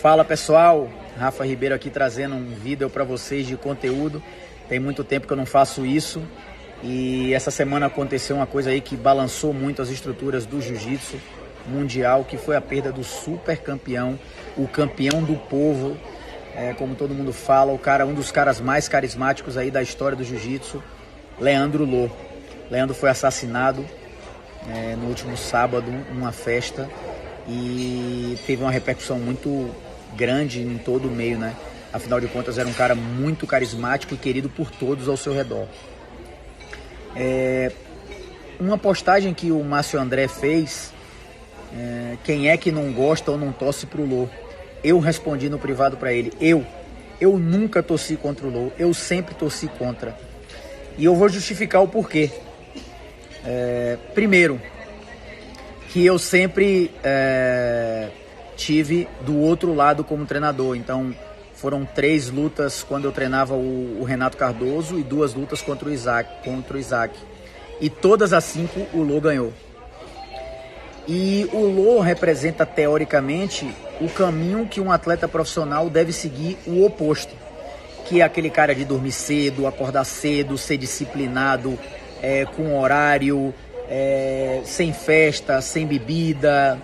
Fala pessoal, Rafa Ribeiro aqui trazendo um vídeo para vocês de conteúdo. Tem muito tempo que eu não faço isso e essa semana aconteceu uma coisa aí que balançou muito as estruturas do jiu-jitsu mundial, que foi a perda do super campeão, o campeão do povo, como todo mundo fala, um dos caras mais carismáticos aí da história do jiu-jitsu, Leandro Lo. Leandro foi assassinado no último sábado, numa festa, e teve uma repercussão muito grande em todo o meio, né? Afinal de contas, era um cara muito carismático e querido por todos ao seu redor. Uma postagem que o Márcio André fez, quem é que não gosta ou não torce pro Lo? Eu respondi no privado para ele, eu nunca torci contra o Lo, eu sempre torci contra. E eu vou justificar o porquê. Primeiro, que eu sempre tive do outro lado como treinador. Então, foram 3 lutas quando eu treinava o Renato Cardoso e 2 lutas contra o Isaac. E todas as 5 o Lo ganhou. E o Lo representa, teoricamente, o caminho que um atleta profissional deve seguir, o oposto. Que é aquele cara de dormir cedo, acordar cedo, ser disciplinado, com horário, sem festa, sem bebida,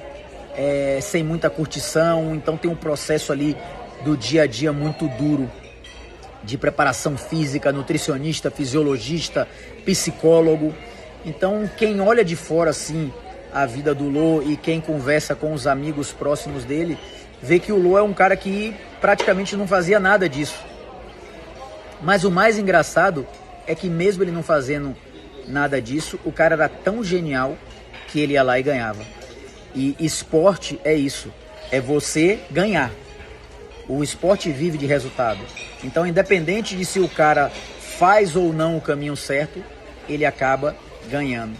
sem muita curtição. Então tem um processo ali do dia a dia muito duro, de preparação física, nutricionista, fisiologista, psicólogo. Então quem olha de fora assim a vida do Lo e quem conversa com os amigos próximos dele, vê que o Lo é um cara que praticamente não fazia nada disso. Mas o mais engraçado é que mesmo ele não fazendo nada disso, o cara era tão genial que ele ia lá e ganhava. E esporte é isso, é você ganhar. O esporte vive de resultado. Então, independente de se o cara faz ou não o caminho certo, ele acaba ganhando.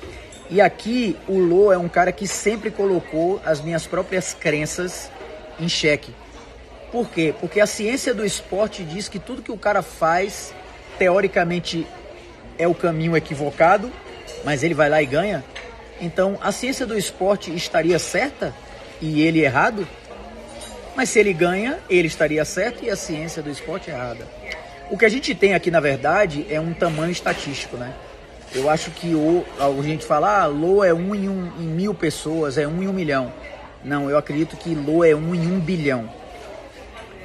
E aqui o Lo é um cara que sempre colocou as minhas próprias crenças em xeque. Por quê? Porque a ciência do esporte diz que tudo que o cara faz, teoricamente, é o caminho equivocado, mas ele vai lá e ganha. Então, a ciência do esporte estaria certa e ele errado? Mas se ele ganha, ele estaria certo e a ciência do esporte errada. O que a gente tem aqui, na verdade, é um tamanho estatístico, né? Eu acho que a gente fala, Lo é 1 em 1000 pessoas, é 1 em 1 milhão. Não, eu acredito que Lo é 1 em 1 bilhão.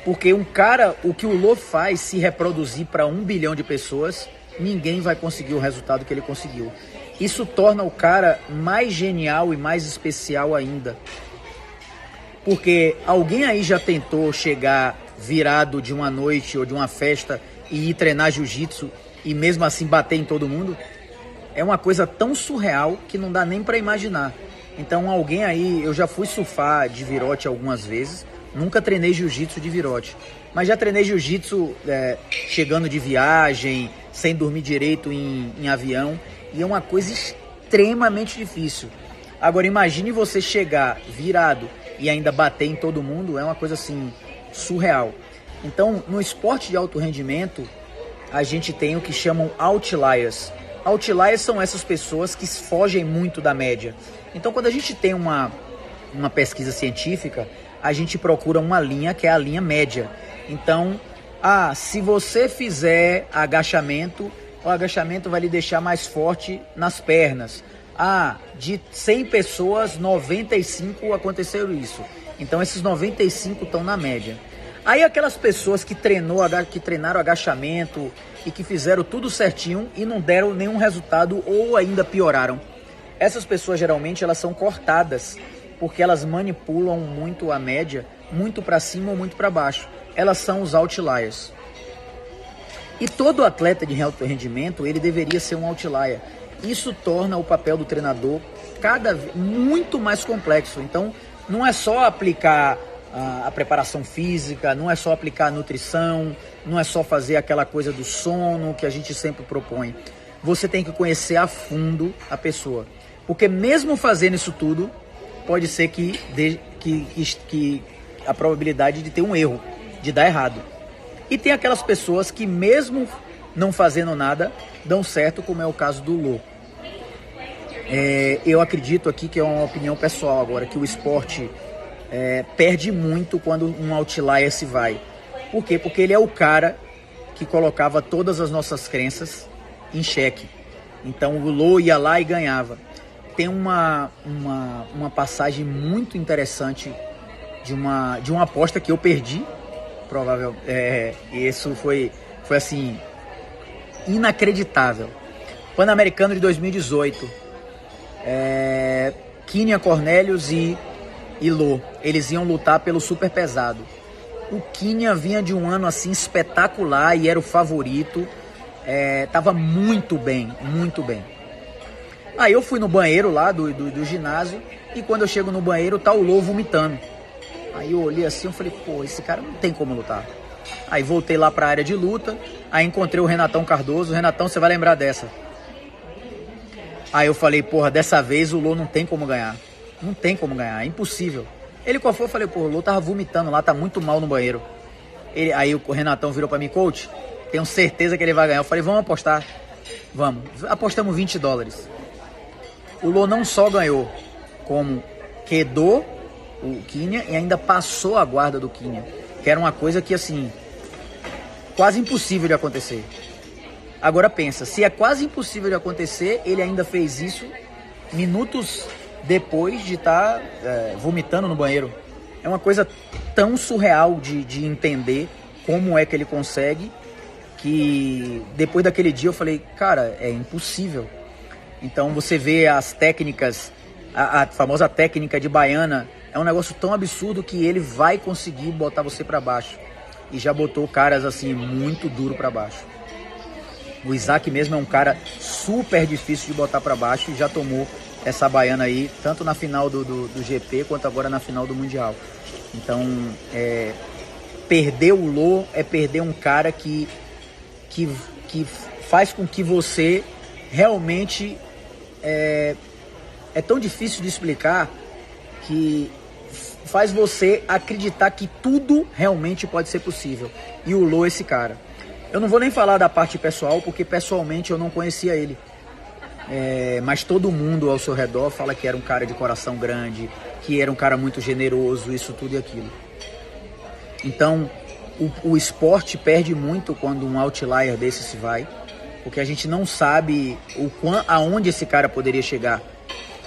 Porque o que o Lo faz, se reproduzir para 1 bilhão de pessoas, ninguém vai conseguir o resultado que ele conseguiu. Isso torna o cara mais genial e mais especial ainda. Porque alguém aí já tentou chegar virado de uma noite ou de uma festa e ir treinar jiu-jitsu e mesmo assim bater em todo mundo? É uma coisa tão surreal que não dá nem para imaginar. Então alguém aí, eu já fui surfar de virote algumas vezes, nunca treinei jiu-jitsu de virote, mas já treinei jiu-jitsu chegando de viagem, sem dormir direito em avião, e é uma coisa extremamente difícil. Agora imagine você chegar virado e ainda bater em todo mundo, é uma coisa assim surreal. Então no esporte de alto rendimento a gente tem o que chamam outliers. Outliers são essas pessoas que fogem muito da média. Então quando a gente tem uma pesquisa científica, a gente procura uma linha que é a linha média. Então, se você fizer agachamento, o agachamento vai lhe deixar mais forte nas pernas. De 100 pessoas, 95 aconteceu isso. Então esses 95 estão na média. Aí aquelas pessoas que treinaram agachamento e que fizeram tudo certinho e não deram nenhum resultado ou ainda pioraram. Essas pessoas geralmente elas são cortadas porque elas manipulam muito a média, muito para cima ou muito para baixo. Elas são os outliers. E todo atleta de alto rendimento, ele deveria ser um outlier. Isso torna o papel do treinador muito mais complexo. Então, não é só aplicar a preparação física, não é só aplicar a nutrição, não é só fazer aquela coisa do sono que a gente sempre propõe. Você tem que conhecer a fundo a pessoa. Porque mesmo fazendo isso tudo, pode ser que a probabilidade de ter um erro, de dar errado. E tem aquelas pessoas que mesmo não fazendo nada, dão certo, como é o caso do Lo. Eu acredito aqui que é uma opinião pessoal agora, que o esporte perde muito quando um outlier se vai. Por quê? Porque ele é o cara que colocava todas as nossas crenças em xeque. Então o Lô ia lá e ganhava. Tem uma passagem muito interessante de uma aposta que eu perdi, provavelmente. Isso foi assim, inacreditável. Pan-Americano de 2018. Kenia Cornelius e Lô, eles iam lutar pelo super pesado. O Kenia vinha de um ano assim espetacular e era o favorito. Tava muito bem, muito bem. Aí eu fui no banheiro lá do ginásio e quando eu chego no banheiro tá o Lô vomitando. Aí eu olhei assim e falei, pô, esse cara não tem como lutar. Aí voltei lá pra área de luta, aí encontrei o Renatão Cardoso. Renatão, você vai lembrar dessa. Aí eu falei, porra, dessa vez o Lô não tem como ganhar. Não tem como ganhar, é impossível. Ele qual foi? Eu falei, pô, o Lô tava vomitando lá, tá muito mal no banheiro. Aí o Renatão virou pra mim, coach, tenho certeza que ele vai ganhar. Eu falei, vamos apostar. Vamos. Apostamos $20. O Lô não só ganhou, como quedou o Kenia e ainda passou a guarda do Kenia. Que era uma coisa que, assim, quase impossível de acontecer. Agora pensa, se é quase impossível de acontecer, ele ainda fez isso minutos depois de estar vomitando no banheiro. É uma coisa tão surreal de entender como é que ele consegue, que depois daquele dia eu falei, cara, é impossível. Então você vê as técnicas, a famosa técnica de baiana, é um negócio tão absurdo que ele vai conseguir botar você para baixo. E já botou caras assim, muito duro para baixo. O Isaac mesmo é um cara super difícil de botar para baixo e já tomou essa baiana aí, tanto na final do GP quanto agora na final do Mundial. Então, perder o Lô é perder um cara que faz com que você realmente... É tão difícil de explicar que faz você acreditar que tudo realmente pode ser possível. E o Lô é esse cara. Eu não vou nem falar da parte pessoal, porque pessoalmente eu não conhecia ele. Mas todo mundo ao seu redor fala que era um cara de coração grande, que era um cara muito generoso, isso tudo e aquilo. Então, o esporte perde muito quando um outlier desse se vai, porque a gente não sabe aonde esse cara poderia chegar,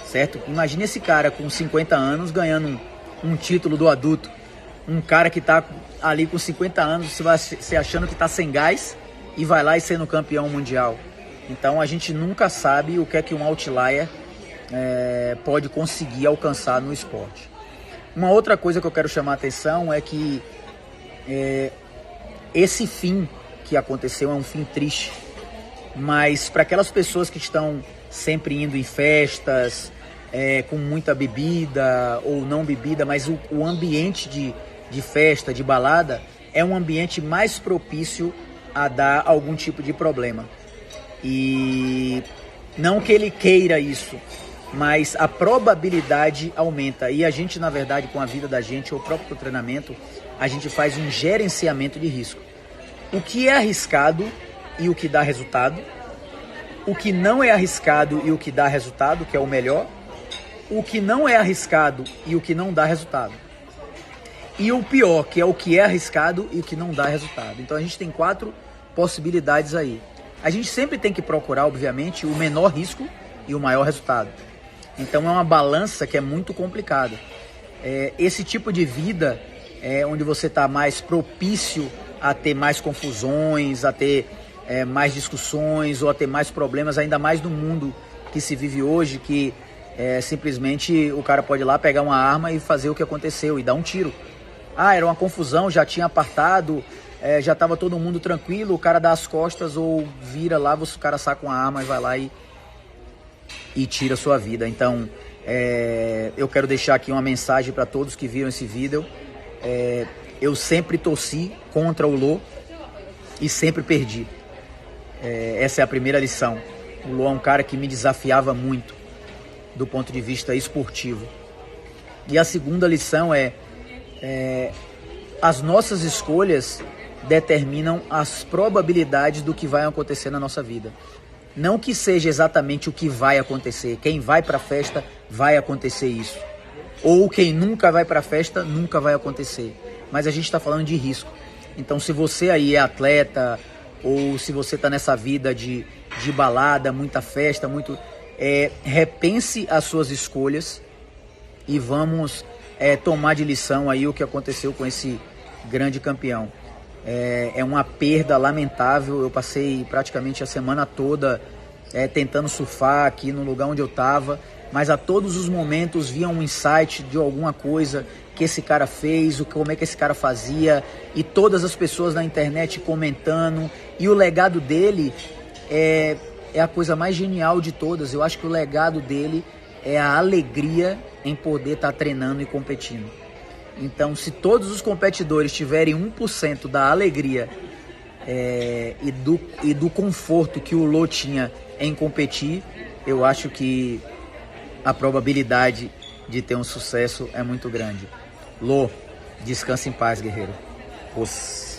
certo? Imagina esse cara com 50 anos ganhando um título do adulto. Um cara que tá ali com 50 anos, você vai se achando que tá sem gás e vai lá e sendo campeão mundial. Então a gente nunca sabe o que é que um outlier pode conseguir alcançar no esporte. Uma outra coisa que eu quero chamar a atenção é que esse fim que aconteceu é um fim triste, mas para aquelas pessoas que estão sempre indo em festas, com muita bebida ou não bebida, mas o ambiente de festa, de balada, é um ambiente mais propício a dar algum tipo de problema. E não que ele queira isso, mas a probabilidade aumenta. E a gente, na verdade, com a vida da gente, ou o próprio treinamento, a gente faz um gerenciamento de risco. O que é arriscado e o que dá resultado, o que não é arriscado e o que dá resultado, que é o melhor, o que não é arriscado e o que não dá resultado. E o pior, que é o que é arriscado e o que não dá resultado. Então a gente tem 4 possibilidades aí. A gente sempre tem que procurar, obviamente, o menor risco e o maior resultado. Então é uma balança que é muito complicada. Esse tipo de vida onde você está mais propício a ter mais confusões, a ter mais discussões ou a ter mais problemas, ainda mais no mundo que se vive hoje, que simplesmente o cara pode ir lá pegar uma arma e fazer o que aconteceu e dar um tiro. Era uma confusão, já tinha apartado, já estava todo mundo tranquilo, o cara dá as costas ou vira lá, o cara saca uma arma e vai lá e tira a sua vida. Então, eu quero deixar aqui uma mensagem para todos que viram esse vídeo. Eu sempre torci contra o Lô e sempre perdi. Essa é a primeira lição. O Lô é um cara que me desafiava muito do ponto de vista esportivo. E a segunda lição as nossas escolhas determinam as probabilidades do que vai acontecer na nossa vida. Não que seja exatamente o que vai acontecer. Quem vai para a festa vai acontecer isso. ou quem nunca vai para festa, nunca vai acontecer. Mas a gente está falando de risco. Então, se você aí é atleta, ou se você está nessa vida de balada, muita festa, repense as suas escolhas e vamos tomar de lição aí o que aconteceu com esse grande campeão. É uma perda lamentável. Eu passei praticamente a semana toda tentando surfar aqui no lugar onde eu estava, mas a todos os momentos via um insight de alguma coisa que esse cara fez, como é que esse cara fazia, e todas as pessoas na internet comentando, e o legado dele é a coisa mais genial de todas. Eu acho que o legado dele é a alegria em poder estar treinando e competindo. Então, se todos os competidores tiverem 1% da alegria e do conforto que o Lô tinha em competir, eu acho que a probabilidade de ter um sucesso é muito grande. Lô, descansa em paz, guerreiro. Os